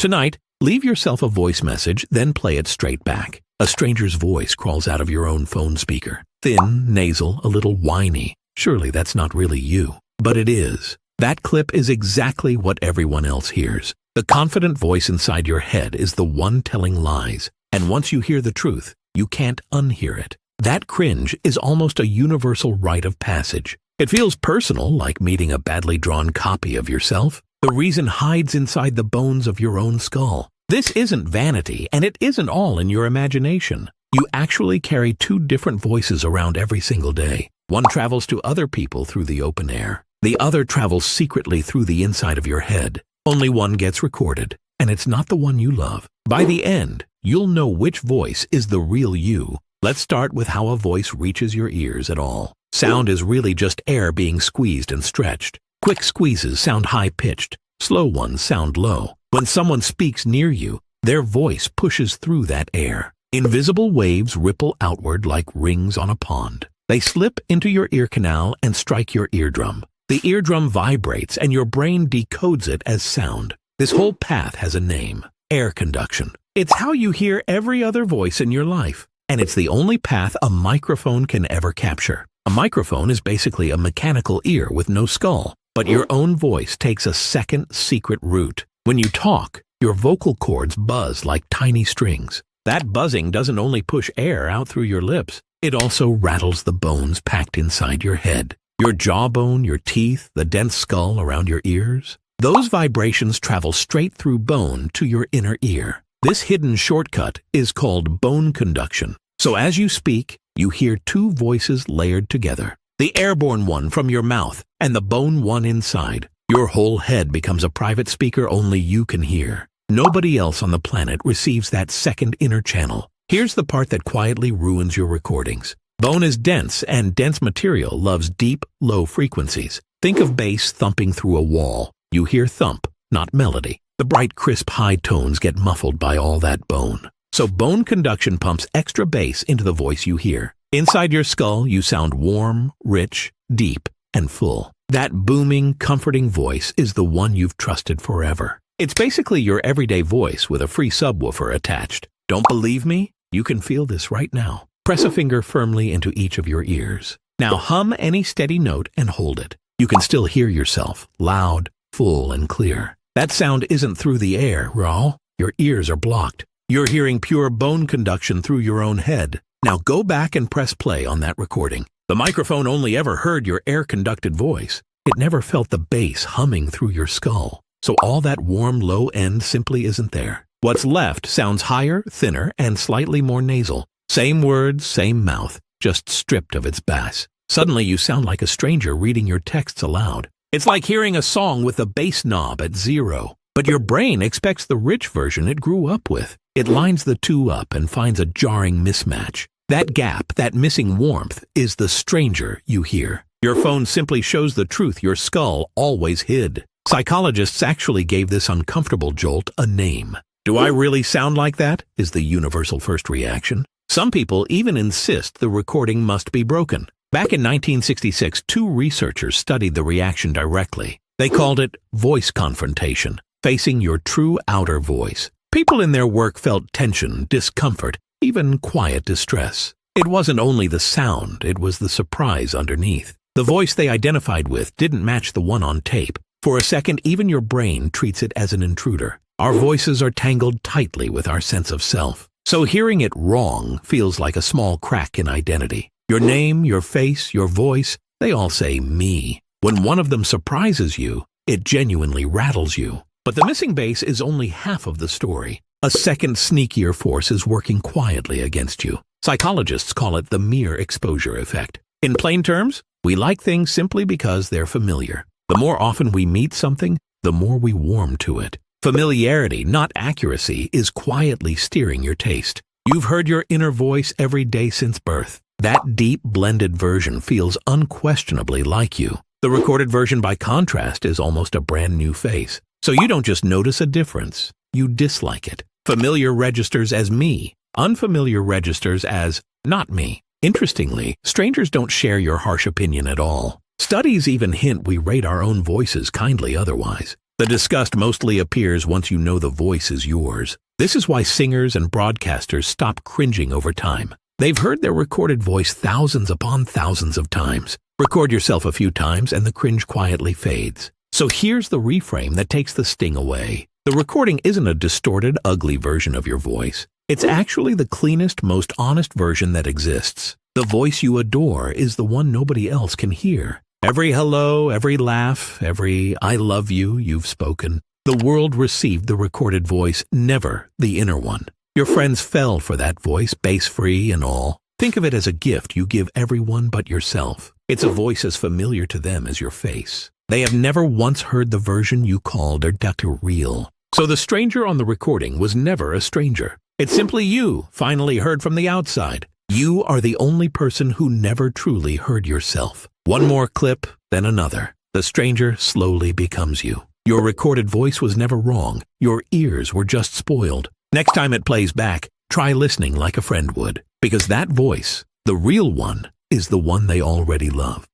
Tonight, leave yourself a voice message, then play it straight back. A stranger's voice crawls out of your own phone speaker. Thin, nasal, a little whiny. Surely that's not really you. But it is. That clip is exactly what everyone else hears. The confident voice inside your head is the one telling lies. And once you hear the truth, you can't unhear it. That cringe is almost a universal rite of passage. It feels personal, like meeting a badly drawn copy of yourself. The reason hides inside the bones of your own skull. This isn't vanity, and it isn't all in your imagination. You actually carry two different voices around every single day. One travels to other people through the open air. The other travels secretly through the inside of your head. Only one gets recorded, and it's not the one you love. By the end, you'll know which voice is the real you. Let's start with how a voice reaches your ears at all. Sound is really just air being squeezed and stretched. Quick squeezes sound high-pitched. Slow ones sound low. When someone speaks near you, their voice pushes through that air. Invisible waves ripple outward like rings on a pond. They slip into your ear canal and strike your eardrum. The eardrum vibrates and your brain decodes it as sound. This whole path has a name: air conduction. It's how you hear every other voice in your life, and it's the only path a microphone can ever capture. A microphone is basically a mechanical ear with no skull, but your own voice takes a second secret route. When you talk, your vocal cords buzz like tiny strings. That buzzing doesn't only push air out through your lips, it also rattles the bones packed inside your head. Your jawbone, your teeth, the dense skull around your ears. Those vibrations travel straight through bone to your inner ear. This hidden shortcut is called bone conduction. So as you speak, you hear two voices layered together. The airborne one from your mouth and the bone one inside. Your whole head becomes a private speaker only you can hear. Nobody else on the planet receives that second inner channel. Here's the part that quietly ruins your recordings. Bone is dense, and dense material loves deep, low frequencies. Think of bass thumping through a wall. You hear thump, not melody. The bright, crisp high tones get muffled by all that bone. So bone conduction pumps extra bass into the voice you hear. Inside your skull, you sound warm, rich, deep, and full. That booming, comforting voice is the one you've trusted forever. It's basically your everyday voice with a free subwoofer attached. Don't believe me? You can feel this right now. Press a finger firmly into each of your ears. Now hum any steady note and hold it. You can still hear yourself, loud, full, and clear. That sound isn't through the air, Raul. Your ears are blocked. You're hearing pure bone conduction through your own head. Now go back and press play on that recording. The microphone only ever heard your air-conducted voice. It never felt the bass humming through your skull. So all that warm low end simply isn't there. What's left sounds higher, thinner, and slightly more nasal. Same words, same mouth, just stripped of its bass. Suddenly you sound like a stranger reading your texts aloud. It's like hearing a song with the bass knob at 0. But your brain expects the rich version it grew up with. It lines the two up and finds a jarring mismatch. That gap, that missing warmth, is the stranger you hear. Your phone simply shows the truth your skull always hid. Psychologists actually gave this uncomfortable jolt a name. Do I really sound like that? Is the universal first reaction. Some people even insist the recording must be broken. Back in 1966, 2 researchers studied the reaction directly. They called it voice confrontation, facing your true outer voice. People in their work felt tension, discomfort, even quiet distress. It wasn't only the sound, it was the surprise underneath. The voice they identified with didn't match the one on tape. For a second, even your brain treats it as an intruder. Our voices are tangled tightly with our sense of self. So hearing it wrong feels like a small crack in identity. Your name, your face, your voice, they all say me. When one of them surprises you, it genuinely rattles you. But the missing bass is only half of the story. A second sneakier force is working quietly against you. Psychologists call it the mere exposure effect. In plain terms, we like things simply because they're familiar. The more often we meet something, the more we warm to it. Familiarity, not accuracy, is quietly steering your taste. You've heard your inner voice every day since birth. That deep, blended version feels unquestionably like you. The recorded version, by contrast, is almost a brand new face. So you don't just notice a difference, you dislike it. Familiar registers as me, unfamiliar registers as not me. Interestingly, strangers don't share your harsh opinion at all. Studies even hint we rate our own voices kindly otherwise. The disgust mostly appears once you know the voice is yours. This is why singers and broadcasters stop cringing over time. They've heard their recorded voice thousands upon thousands of times. Record yourself a few times and the cringe quietly fades. So here's the reframe that takes the sting away. The recording isn't a distorted, ugly version of your voice. It's actually the cleanest, most honest version that exists. The voice you adore is the one nobody else can hear. Every hello, every laugh, every I love you you've spoken, the world received the recorded voice, never the inner one. Your friends fell for that voice, bass-free and all. Think of it as a gift you give everyone but yourself. It's a voice as familiar to them as your face. They have never once heard the version you called or ducked real. So the stranger on the recording was never a stranger. It's simply you, finally heard from the outside. You are the only person who never truly heard yourself. One more clip, then another. The stranger slowly becomes you. Your recorded voice was never wrong. Your ears were just spoiled. Next time it plays back, try listening like a friend would. Because that voice, the real one, is the one they already love.